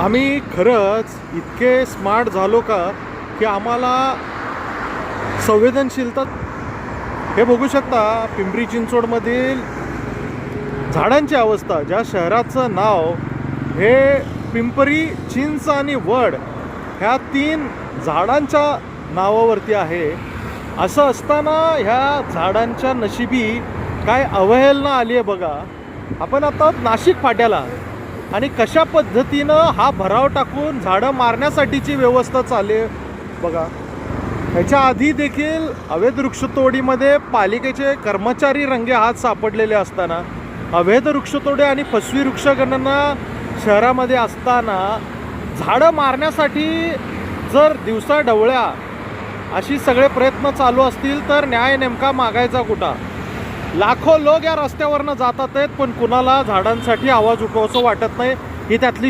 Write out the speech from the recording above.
आम्ही खरंच इतके स्मार्ट झालो का की आम्हाला संवेदनशीलता हे बघू शकता. पिंपरी चिंचवडमधील झाडांची अवस्था, ज्या शहराचं नाव हे पिंपरी, चिंच आणि वड ह्या 3 झाडांच्या नावावरती आहे, असं असताना ह्या झाडांच्या नशिबी काय अवहेलना आली आहे बघा. आपण आता नाशिक फाट्याला आणि कशा पद्धतीनं हा भराव टाकून झाडं मारण्यासाठीची व्यवस्था चालू आहे बघा. ह्याच्या आधी देखील अवैध वृक्षतोडीमध्ये पालिकेचे कर्मचारी रंगे हात सापडलेले असताना, अवैध वृक्षतोडी आणि फसवी वृक्षगणना शहरामध्ये असताना झाडं मारण्यासाठी जर दिवसा ढवळ्या अशी सगळे प्रयत्न चालू असतील तर न्याय नेमका मागायचा कुठं? लाखो लोक या रस्त्यावरनं जातात आहेत, पण कुणाला झाडांसाठी आवाज उठवावंसं वाटत नाही. ही त्यातली